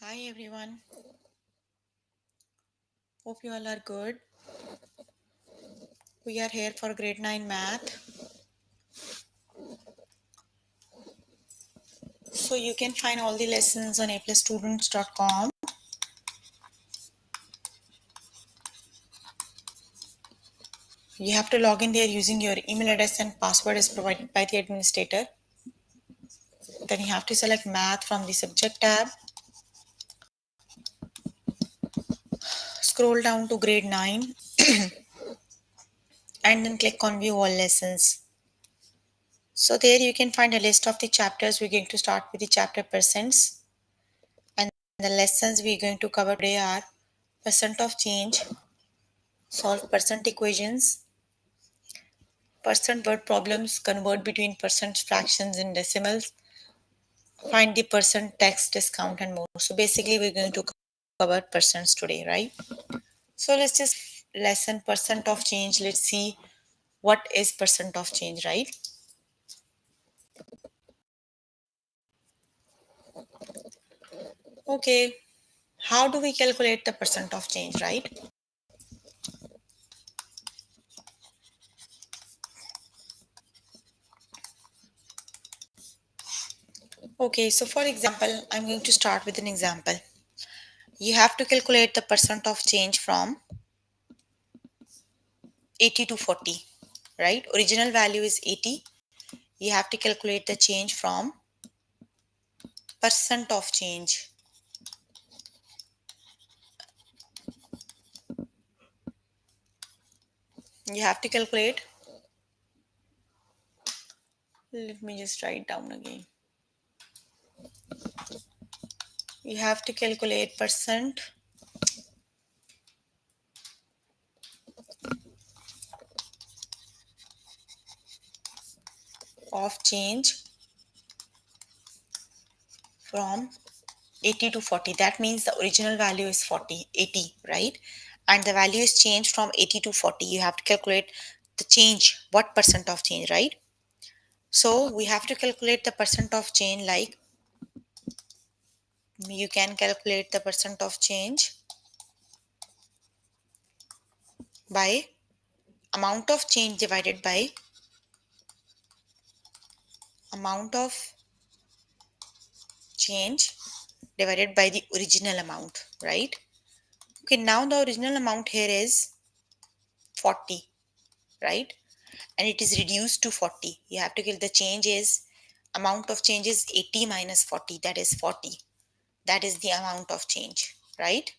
Hi everyone, hope you all are good. We are here for grade 9 math. So you can find all the lessons on aplusstudents.com. You have to log in there using your email address and password is provided by the administrator. Then you have to select math from the subject tab. Scroll down to grade 9 and then click on view all lessons. So there you can find a list of the chapters. We're going to start with the chapter percents, and the lessons we're going to cover today are percent of change, solve percent equations, percent word problems, convert between percent fractions and decimals, find the percent tax discount and more. So basically we're going to cover percents today, right? So let's just lesson percent of change. Let's see what is percent of change, right? Okay, how do we calculate the percent of change, right? Okay, so for example, I'm going to start with an example. You have to calculate the percent of change from 80 to 40, right? Original value is 80. You have to calculate the change from percent of change. You have to calculate. Let me just write down again. You have to calculate percent of change from 80 to 40. That means the original value is 40, 80, right? And the value is changed from 80 to 40. You have to calculate the change, what percent of change, right? So we have to calculate the percent of change like you can calculate the percent of change by amount of change divided by amount of change divided by the original amount, right? Okay, now the original amount here is 40, right? And it is reduced to 40. You have to get the change is amount of change is 80 minus 40, that is 40. That is the amount of change, right?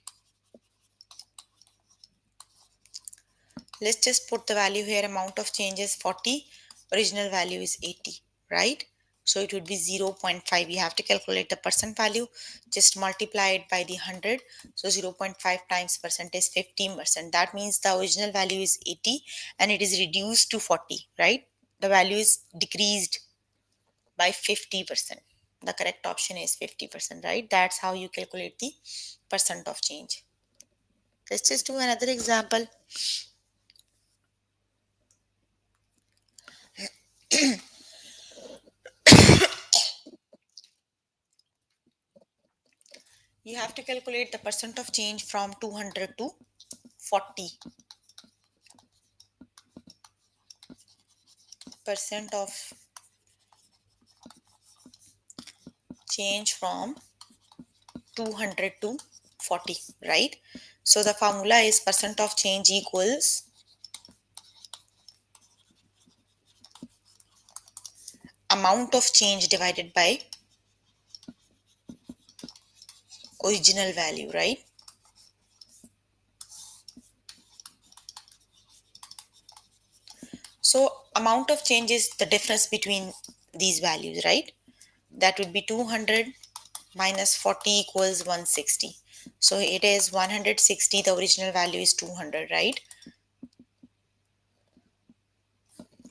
Let's just put the value here. Amount of change is 40, original value is 80, right? So it would be 0 0.5. You have to calculate the percent value, just multiply it by the 100. So 0 0.5 times percent is 15%. That means the original value is 80 and it is reduced to 40, right? The value is decreased by 50%. The correct option is 50%, right? That's how you calculate the percent of change. Let's just do another example. You have to calculate the percent of change from 200 to 40. Percent of change from 200 to 40, right? So the formula is percent of change equals amount of change divided by original value, right? So amount of change is the difference between these values, right? That would be 200 minus 40 equals 160. So it is 160, the original value is 200, right?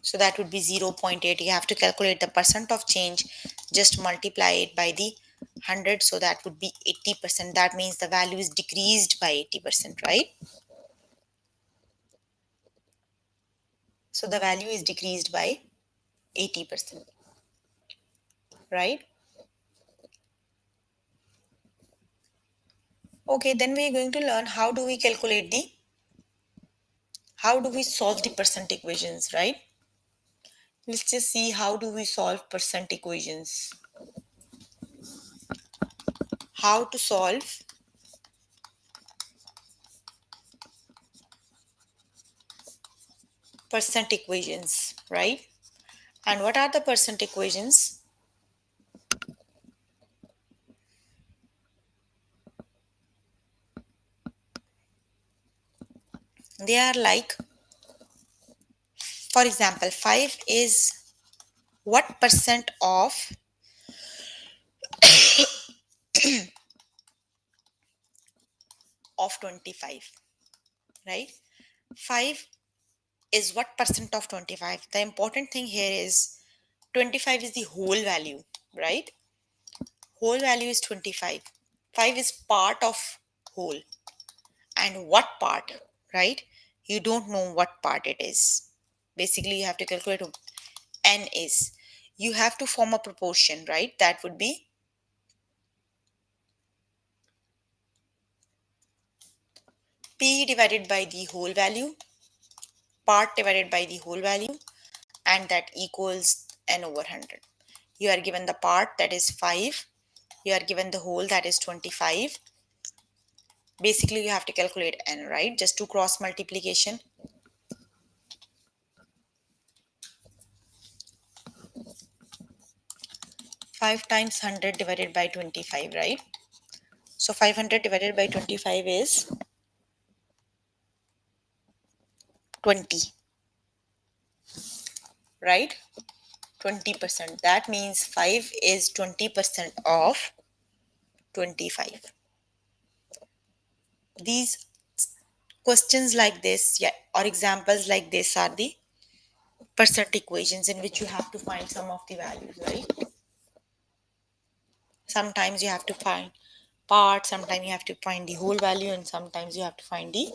So that would be 0 0.8. You have to calculate the percent of change, just multiply it by the 100. So that would be 80%. That means the value is decreased by 80%, right? So the value is decreased by 80%, right? Okay, then we are going to learn how do we solve the percent equations, right? Let's just see how do we solve percent equations. How to solve percent equations, right? And what are the percent equations? They are like, for example, 5 is what percent of 25, right? 5 is what percent of 25. The important thing here is 25 is the whole value, right? Whole value is 25. 5 is part of whole. And what part, right? You don't know what part it is. Basically, you have to calculate who n is. You have to form a proportion, right? That would be p divided by the whole value, part divided by the whole value, and that equals n over 100. You are given the part, that is 5. You are given the whole, that is 25. Basically, you have to calculate n, right? Just do cross multiplication. 5 times 100 divided by 25, right? So 500 divided by 25 is 20, right? 20%. That means 5 is 20% of 25. These questions like this, yeah, or examples like this are the percent equations in which you have to find some of the values, right? Sometimes you have to find part, sometimes you have to find the whole value, and sometimes you have to find the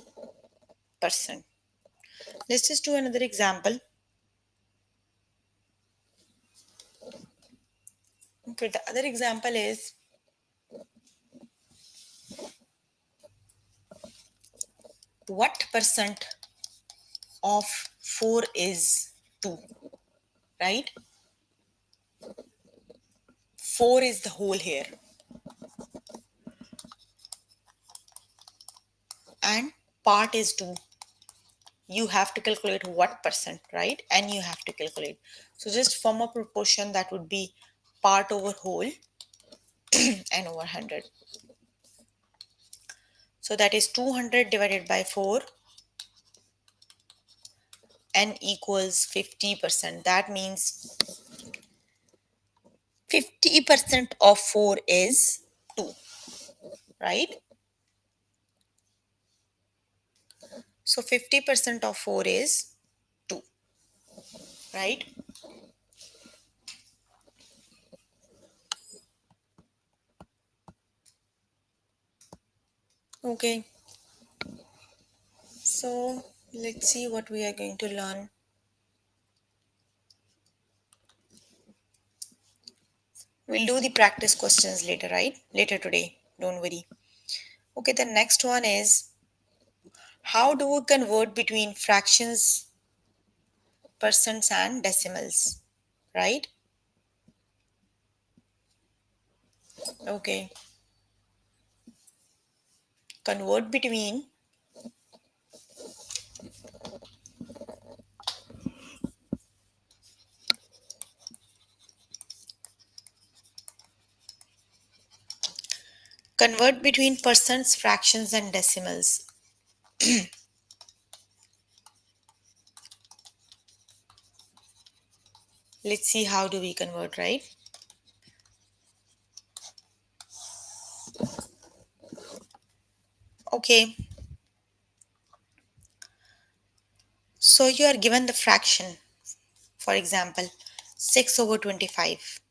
percent. Let's just do another example. Okay, the other example is what percent of 4 is 2, right? 4 is the whole here, and part is 2. You have to calculate what percent, right? And you have to calculate. So just form a proportion that would be part over whole and over 100. So that is 200 divided by 4 n equals 50%. That means 50% of 4 is 2, right? So 50% of 4 is 2, right? Okay, so let's see what we are going to learn. We'll do the practice questions later, right? Later today, don't worry. Okay, the next one is how do we convert between fractions, percents, and decimals, right? Okay, convert between percents, fractions, and decimals. Let's see how do we convert, right? Okay, so you are given the fraction, for example, 6 over 25.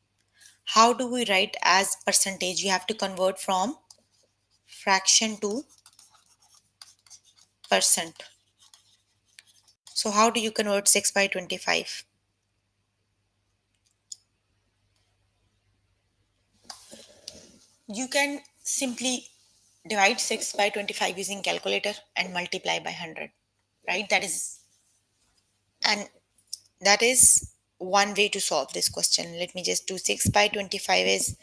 How do we write as percentage? You have to convert from fraction to percent. So how do you convert 6 by 25? You can simply Divide 6 by 25 using calculator and multiply by 100, right? That is one way to solve this question. Let me just do 6 by 25 is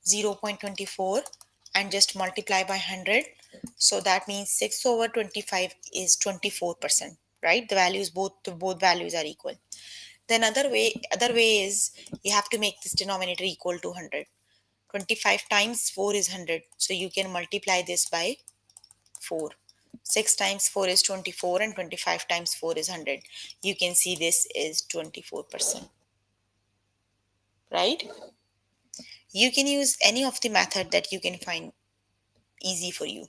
0.24 and just multiply by 100. So that means 6 over 25 is 24%, right? Both values are equal. Then other way is you have to make this denominator equal to 100. 25 times 4 is 100. So you can multiply this by 4. 6 times 4 is 24 and 25 times 4 is 100. You can see this is 24%, right? You can use any of the method that you can find easy for you.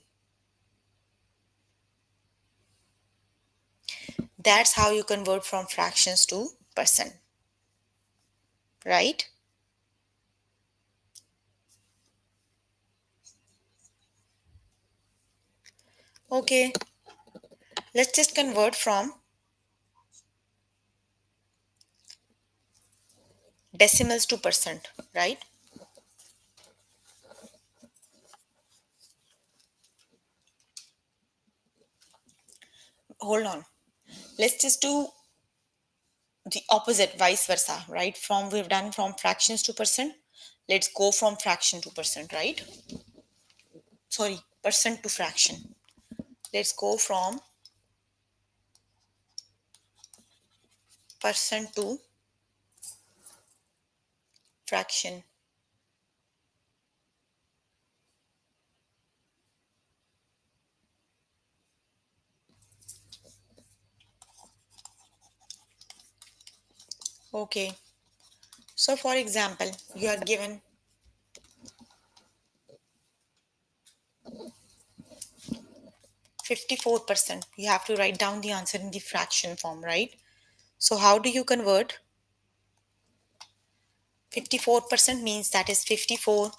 That's how you convert from fractions to percent, right? Okay, let's just convert from decimals to percent, right? Hold on. Let's just do the opposite, vice versa, right? We've done from fractions to percent. Let's go from fraction to percent, right? Sorry, percent to fraction. Let's go from percent to fraction. Okay. So for example, you are given 54%. You have to write down the answer in the fraction form, right? So how do you convert? 54% means that is 54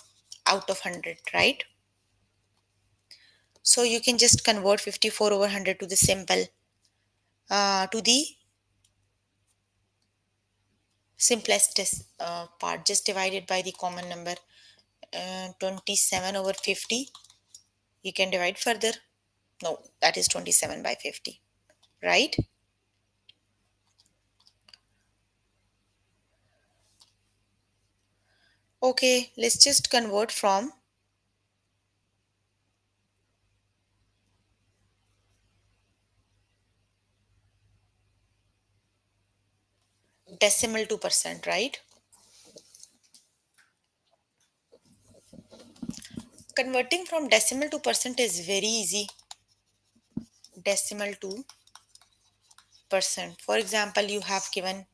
out of 100, right? So you can just convert 54 over 100 to the simplest part. Just divide it by the common number. 27 over 50. You can divide further. No, that is 27 by 50, right? Okay, let's just convert from decimal to percent, right? Converting from decimal to percent is very easy. Decimal to percent. For example, you have given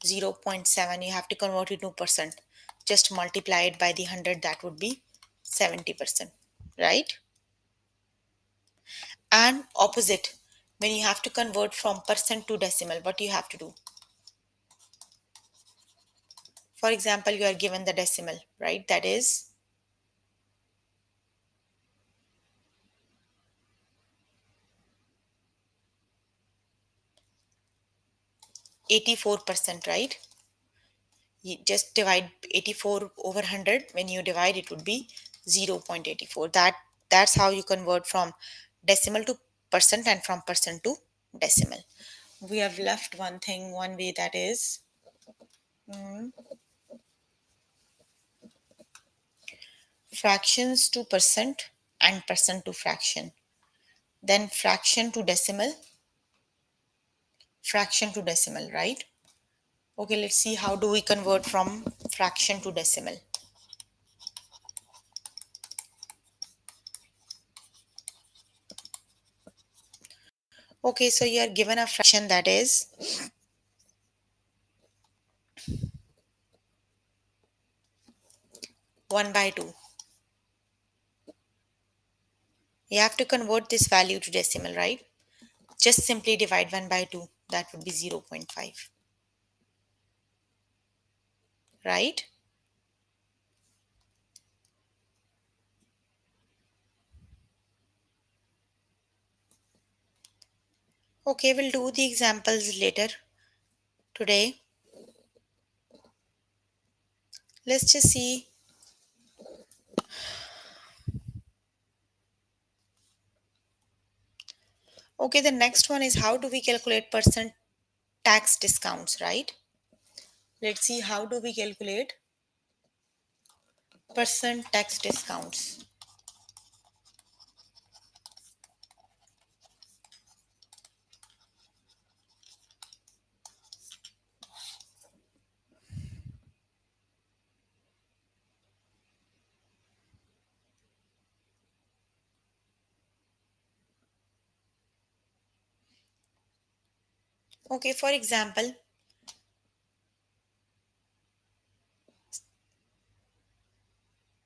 0 0.7, you have to convert it to percent. Just multiply it by the 100, that would be 70%, right? And opposite, when you have to convert from percent to decimal, what you have to do? For example, you are given the decimal, right? That is 84%, right? You just divide 84 over 100. When you divide, it would be 0.84. That's how you convert from decimal to percent and from percent to decimal. We have left one thing, one way, that is fractions to percent and percent to fraction. Then fraction to decimal, right? Okay, let's see how do we convert from fraction to decimal. Okay, so you are given a fraction that is 1 by 2. You have to convert this value to decimal, right? Just simply divide 1 by 2. That would be 0.5, right? Okay, we'll do the examples later today. Let's just see. Okay, the next one is how do we calculate percent tax discounts, right? Let's see how do we calculate percent tax discounts. Okay, for example,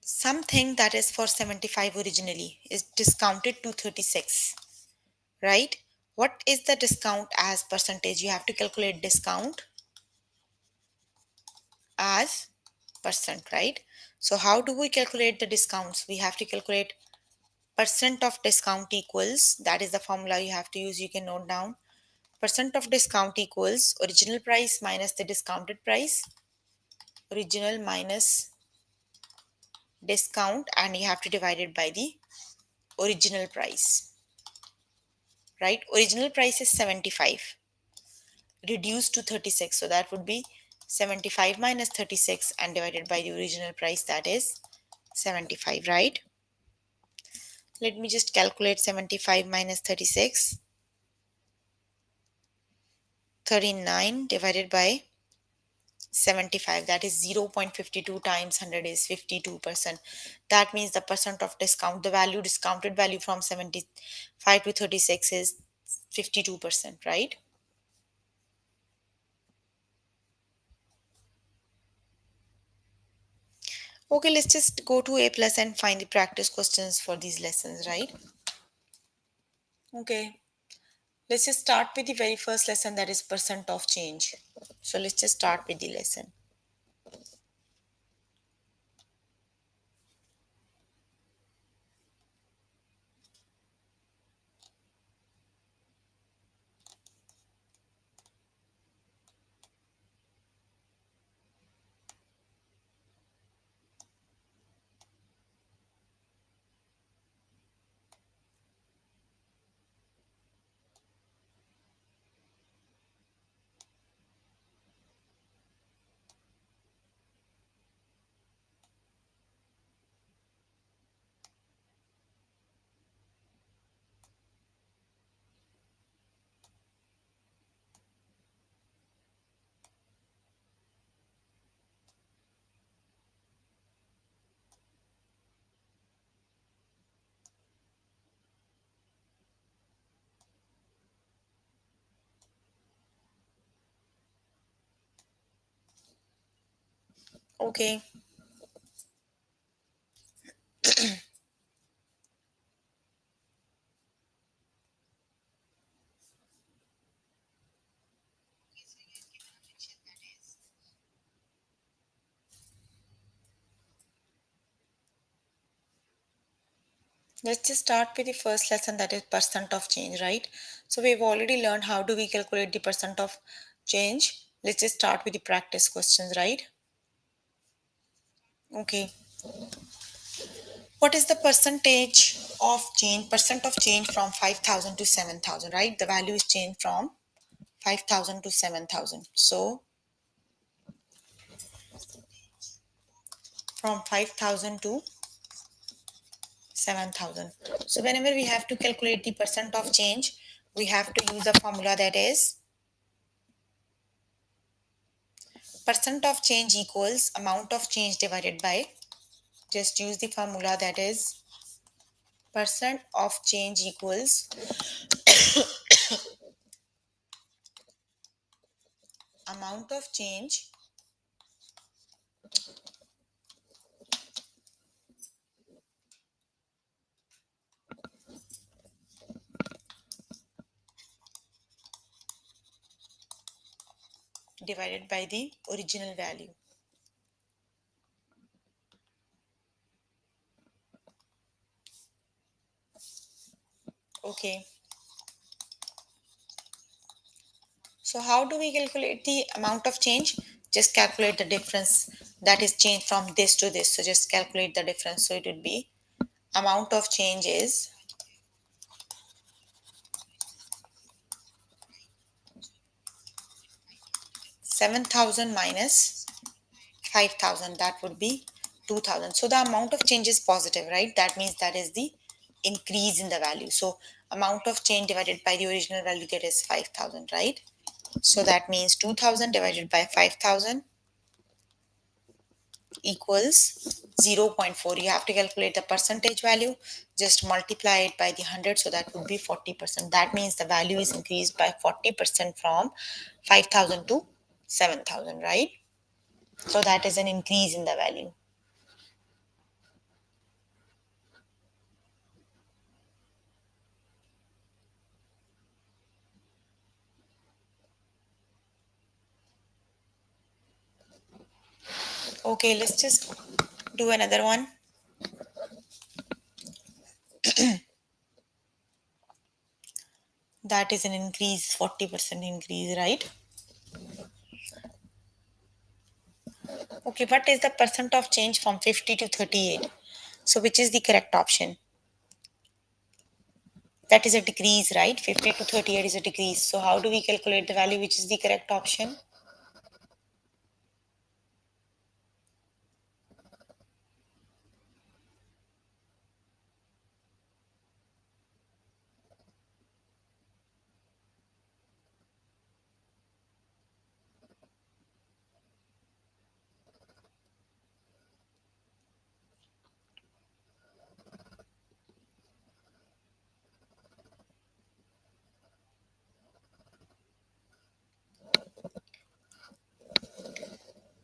something that is for 75 originally is discounted to 36, right? What is the discount as percentage? You have to calculate discount as percent, right? So how do we calculate the discounts? We have to calculate percent of discount equals, that is the formula you have to use, you can note down. Percent of discount equals original price minus the discounted price, original minus discount, and you have to divide it by the original price, right? Original price is 75 reduced to 36, so that would be 75 minus 36 and divided by the original price, that is 75, right? Let me just calculate 75 minus 36. 39 divided by 75, that is 0.52 times 100 is 52%. That means the percent of discount, the value discounted value from 75 to 36 is 52%, right? Okay, let's just go to A plus and find the practice questions for these lessons, right? Okay, let's just start with the very first lesson, that is percent of change. So let's just start with the lesson. Okay, let's just start with the first lesson, that is percent of change, right? So we've already learned how do we calculate the percent of change. Let's just start with the practice questions, right? Okay. What is the percentage of change, percent of change from 5,000 to 7,000, right? The value is changed from 5,000 to 7,000. So from 5,000 to 7,000. So whenever we have to calculate the percent of change, we have to use a formula, that is percent of change equals amount of change divided by, just use the formula, that is percent of change equals amount of change divided by the original value. Okay, so how do we calculate the amount of change? Just calculate the difference, that is change from this to this, so just calculate the difference. So it would be amount of change is 7,000 minus 5,000, that would be 2,000. So the amount of change is positive, right? That means that is the increase in the value. So amount of change divided by the original value, that is 5,000, right? So that means 2,000 divided by 5,000 equals 0. 0.4. You have to calculate the percentage value, just multiply it by the 100, so that would be 40%. That means the value is increased by 40% from 5,000 to 7,000, right? So that is an increase in the value. Okay, let's just do another one. That is an increase, 40% increase, right? Okay, what is the percent of change from 50 to 38? So which is the correct option? That is a decrease, right? 50 to 38 is a decrease. So how do we calculate the value? Which is the correct option?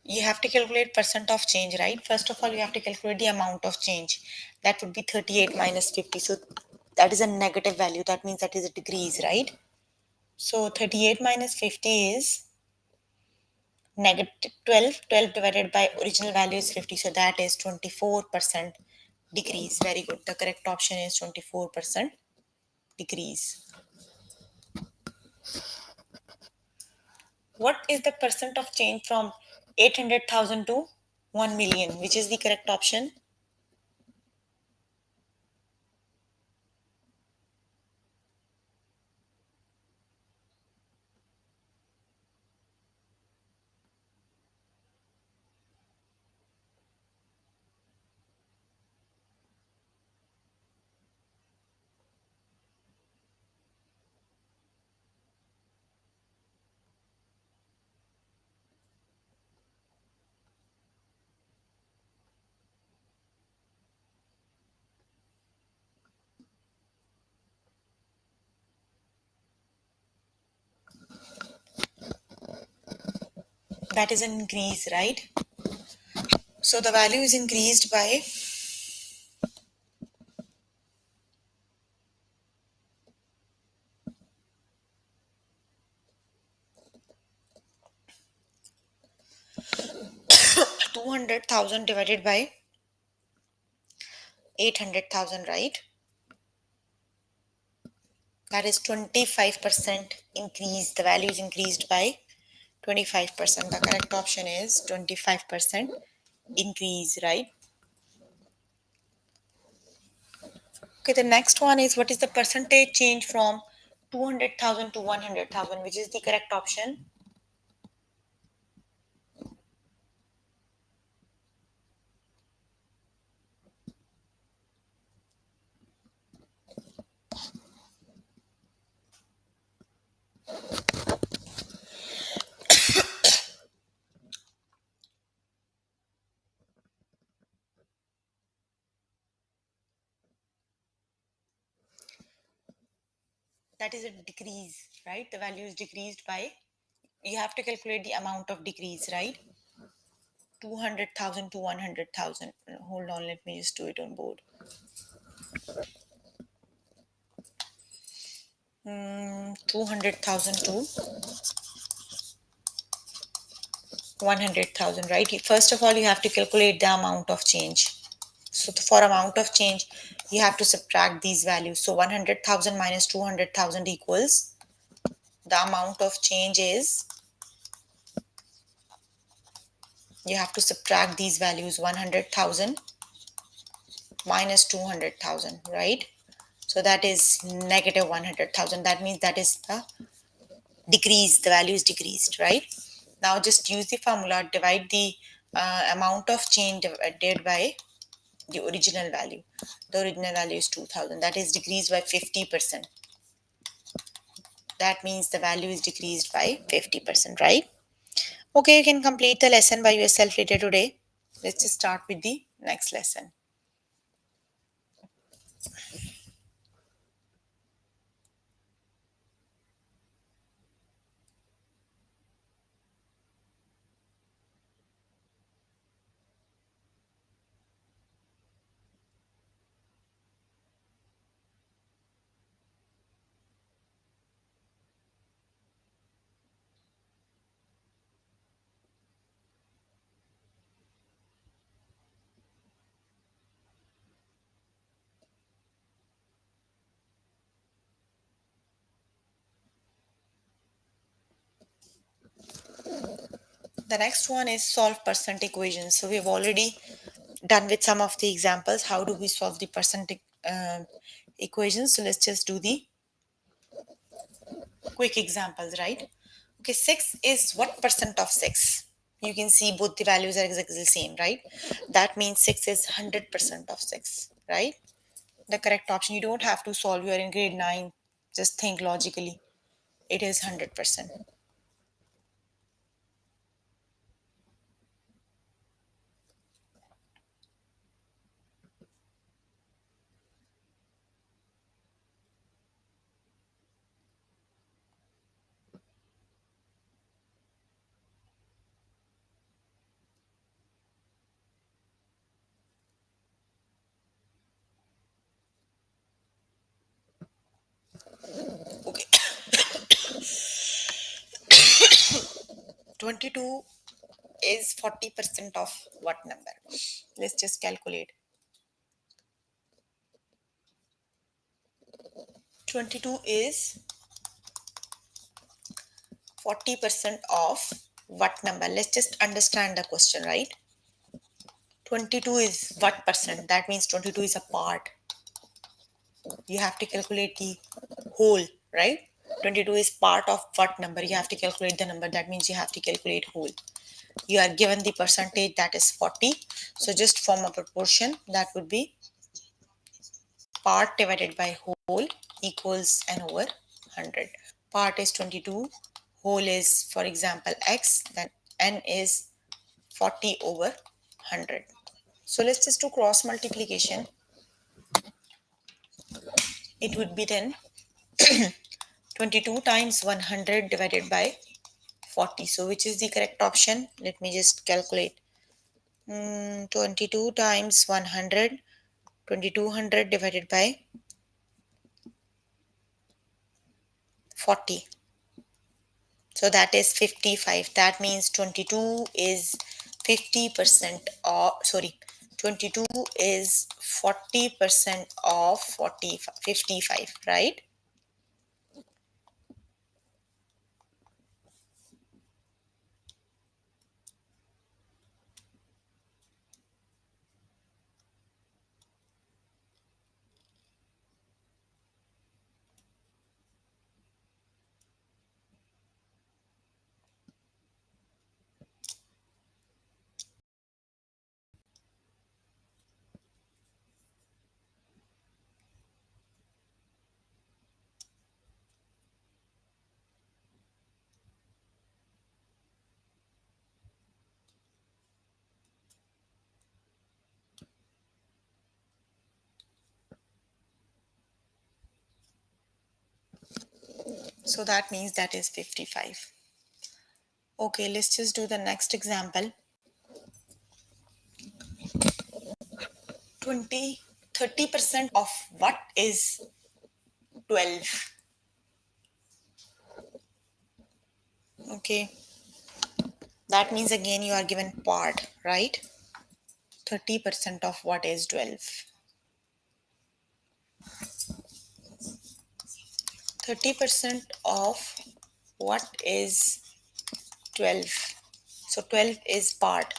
You have to calculate percent of change, right? First of all, you have to calculate the amount of change. That would be 38 minus 50. So that is a negative value. That means that is a decrease, right? So 38 minus 50 is negative 12. 12 divided by original value is 50. So that is 24% decrease. Very good. The correct option is 24% decrease. What is the percent of change from 800,000 to 1 million? Which is the correct option? That is an increase, right? So the value is increased by 200,000 divided by 800,000, right? That is 25% increase. The value is increased by 25%. The correct option is 25% increase, right? Okay, the next one is what is the percentage change from 200,000 to 100,000, which is the correct option? That is a decrease, right? The value is decreased by, you have to calculate the amount of decrease, right? 200,000 to 100,000. Hold on, let me just do it on board. 200,000 to 100,000, right? First of all, you have to calculate the amount of change. So for amount of change, you have to subtract these values. So 100,000 minus 200,000 equals, the amount of change is, you have to subtract these values, 100,000 minus 200,000, right? So that is negative 100,000. That means that is the decrease, the value is decreased, right? Now just use the formula, divide the amount of change divided by the original value. The original value is 2000, that is decreased by 50%. That means the value is decreased by 50%, right? Okay, you can complete the lesson by yourself later today. Let's just start with the next lesson. The next one is solve percent equations. So we've already done with some of the examples. How do we solve the percent equations? So let's just do the quick examples, right? Okay, 6 is what percent of 6? You can see both the values are exactly the same, right? That means 6 is 100% of 6, right? The correct option. You don't have to solve. You are in grade 9. Just think logically. It is 100%. Okay. 22 is 40% of what number? Let's just calculate. 22 is 40% of what number? Let's just understand the question, right? 22 is what percent? That means 22 is a part. You have to calculate the whole, right? 22 is part of what number? You have to calculate the number. That means you have to calculate whole. You are given the percentage, that is 40. So just form a proportion. That would be part divided by whole equals n over 100. Part is 22, whole is, for example, x, then n is 40 over 100. So let's just do cross multiplication. It would be then 22 times 100 divided by 40. So which is the correct option? Let me just calculate. 22 times 100, 2200 divided by 40. So that is 55. That means 22 is 50% or sorry, 22 is 40% of 40, 55, right? So that means that is 55. Okay, let's just do the next example. 20, 30% of what is 12? Okay, that means again you are given part, right? 30% of what is 12? 30% of what is 12? So 12 is part.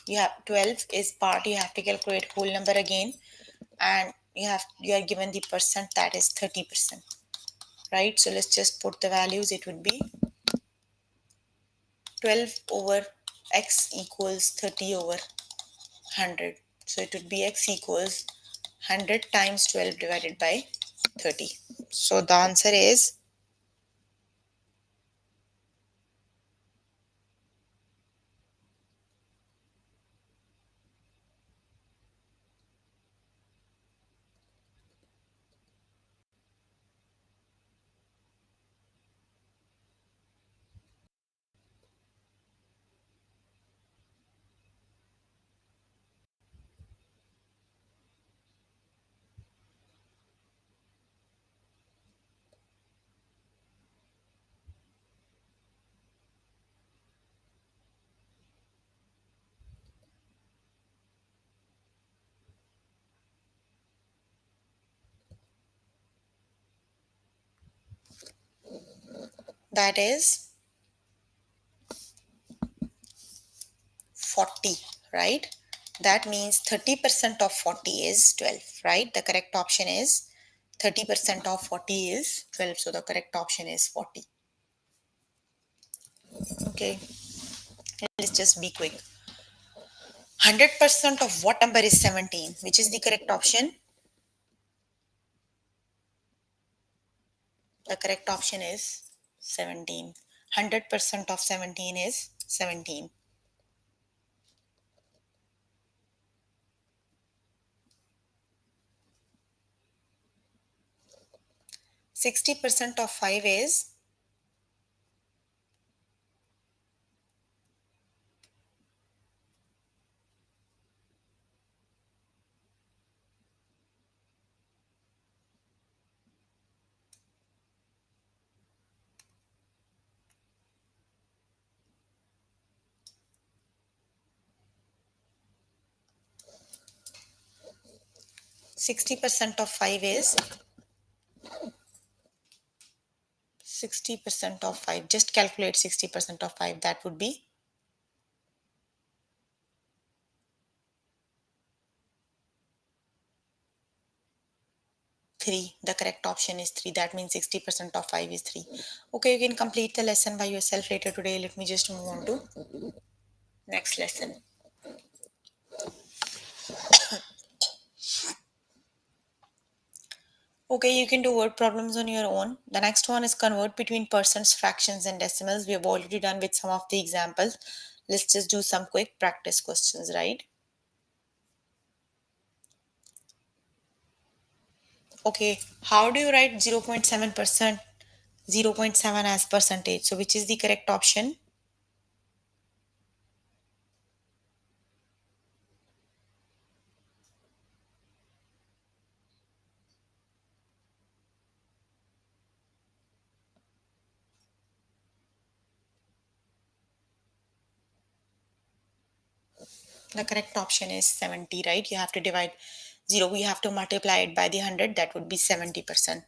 You have 12 is part. You have to calculate whole number again, and you are given the percent, that is 30%, right? So let's just put the values. It would be 12 over x equals 30 over 100. So it would be x equals 100 times 12 divided by 30. So the answer is that is 40, right? That means 30% of 40 is 12, right? The correct option is 30% of 40 is 12. So the correct option is 40. Okay, let's just be quick. 100% of what number is 17? Which is the correct option? The correct option is 17. 100% of 17 is 17. 60% of 5 is sixty percent of 5 is 60% of 5. Just calculate 60% of 5. That would be 3. The correct option is 3. That means 60% of 5 is 3. Okay, you can complete the lesson by yourself later today. Let me just move on to next lesson. Okay, you can do word problems on your own. The next one is convert between percents, fractions, and decimals. We have already done with some of the examples. Let's just do some quick practice questions, right? Okay, how do you write 0.7%, 0.7 as percentage? So which is the correct option? The correct option is 70, right? You have to divide 0, we have to multiply it by the 100, that would be 70%.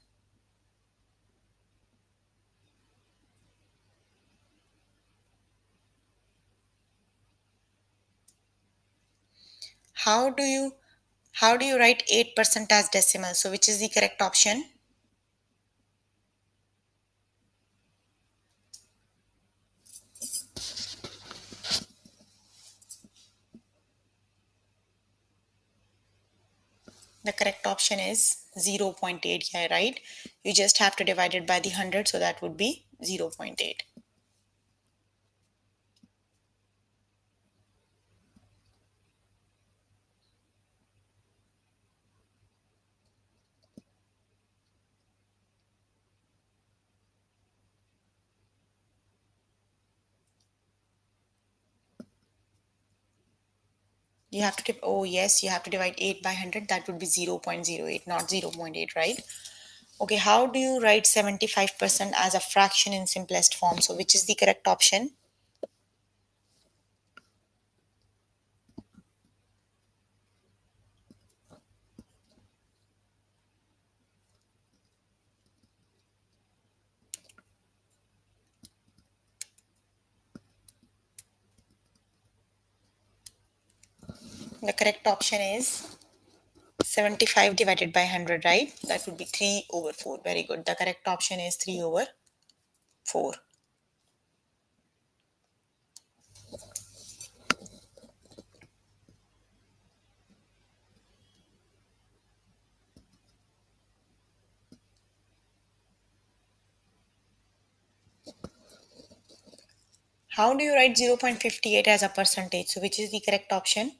How do you write 8% as decimal? So which is the correct option? The correct option is 0.8, yeah, right? You just have to divide it by the 100, so that would be 0.8. You have to oh yes, you have to divide 8 by 100, that would be 0.08, not 0.8, right? Okay, how do you write 75% as a fraction in simplest form? So which is the correct option? The correct option is 75 divided by 100, right? That would be 3 over 4. Very good. The correct option is 3 over 4. How do you write 0.58 as a percentage? So which is the correct option?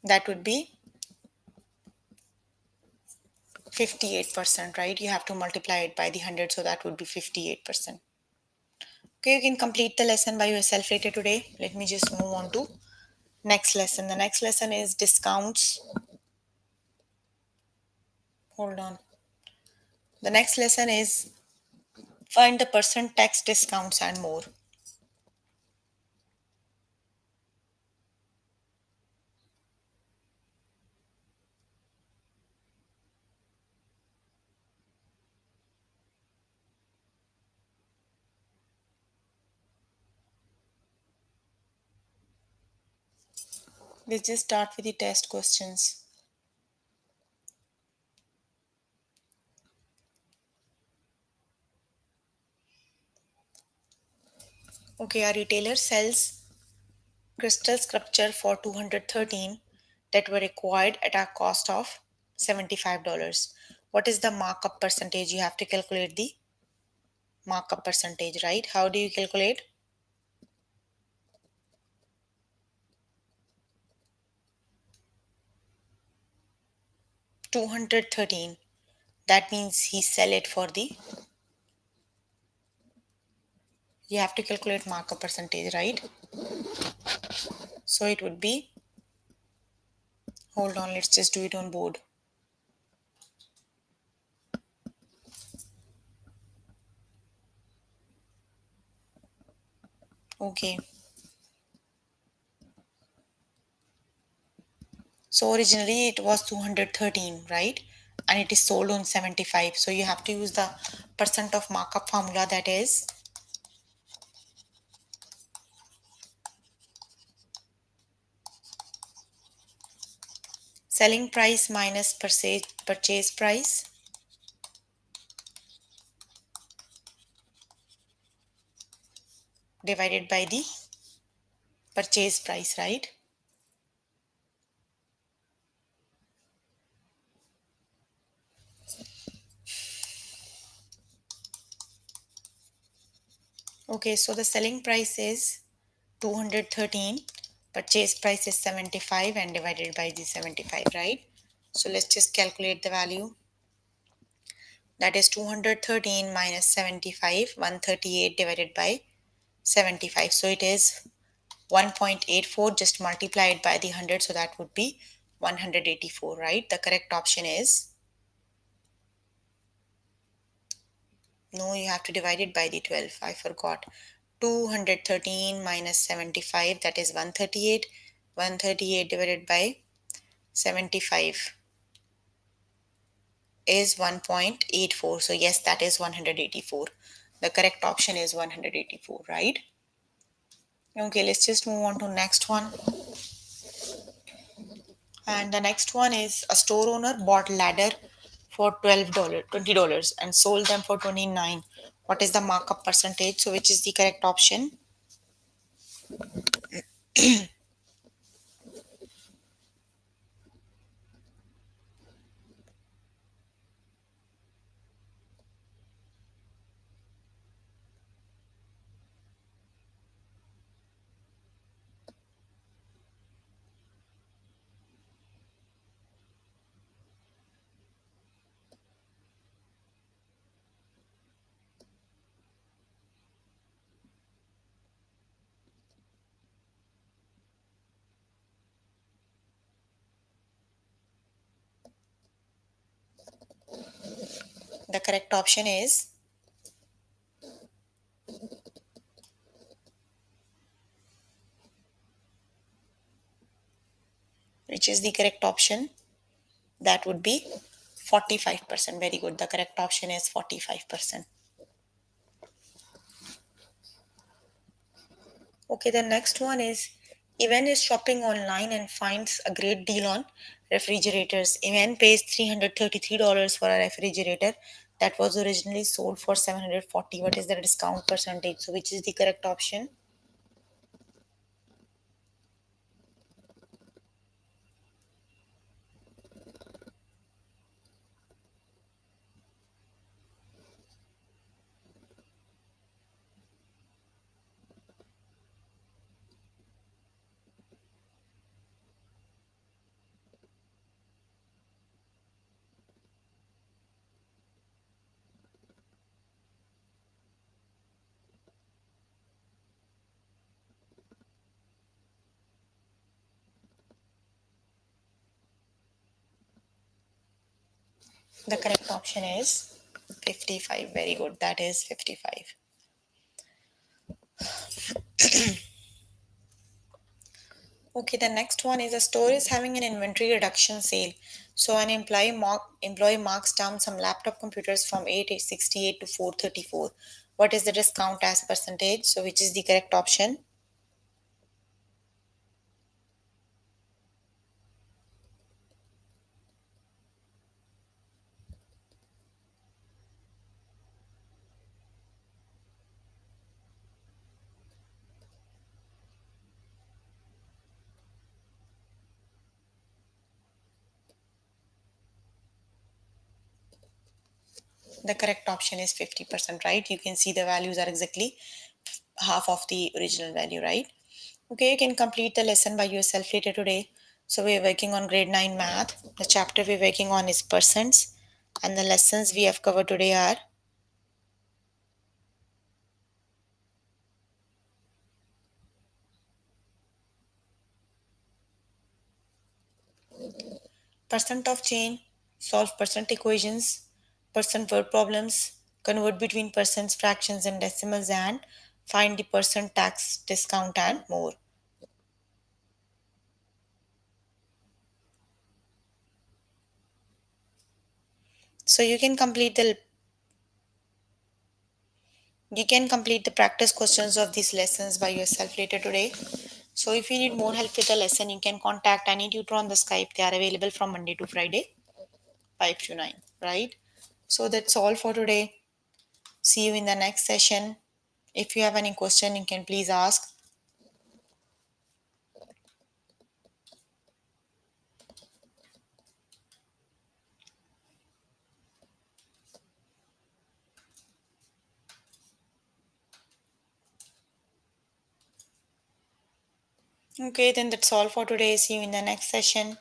That would be 58%, right? You have to multiply it by the 100, so that would be 58%. Okay, you can complete the lesson by yourself later today. Let me just move on to next lesson. The next lesson is discounts. Hold on. The next lesson is find the percent tax discounts and more. Let's just start with the test questions. Okay, a retailer sells crystal sculpture for 213 that were acquired at a cost of $75. What is the markup percentage? You have to calculate the markup percentage, right? How do you calculate? 213. That means he sell it for the, you have to calculate markup percentage, right? So it would be, hold on, let's just do it on board. Okay. So originally it was 213, right? And it is sold on 75. So you have to use the percent of markup formula, that is selling price minus purchase price divided by the purchase price, right? Okay, so the selling price is 213, purchase price is 75 and divided by the 75, right? So let's just calculate the value. That is 213 minus 75, 138 divided by 75. So it is 1.84. Just multiply it by the 100, so that would be 184, right? The correct option is, no, you have to divide it by the 12. I forgot. 213 minus 75, that is 138. 138 divided by 75 is 1.84. So yes, that is 184. The correct option is 184, right? Okay, let's just move on to next one. And the next one is a store owner bought ladder for $12, $20 and sold them for 29. What is the markup percentage? So which is the correct option? The correct option is, which is the correct option? That would be 45%. Very good. The correct option is 45%. Okay, the next one is Ivan is shopping online and finds a great deal on refrigerators. Ivan pays $333 for a refrigerator that was originally sold for 740. What is the discount percentage? So which is the correct option? The correct option is 55. Very good. That is 55. Okay, the next one is a store is having an inventory reduction sale. So an employee marks down some laptop computers from 868 to 434. What is the discount as percentage? So which is the correct option? The correct option is 50%, right? You can see the values are exactly half of the original value, right? Okay, you can complete the lesson by yourself later today. So we're working on grade 9 math. The chapter we're working on is percents, and the lessons we have covered today are percent of change, solve percent equations, percent word problems, convert between percents, fractions, and decimals, and find the percent tax discount and more. So you can complete the practice questions of these lessons by yourself later today. So if you need more help with the lesson, you can contact any tutor on the Skype. They are available from Monday to Friday, 5 to 9, right? So that's all for today. See you in the next session. If you have any question, you can please ask. Okay, then that's all for today. See you in the next session.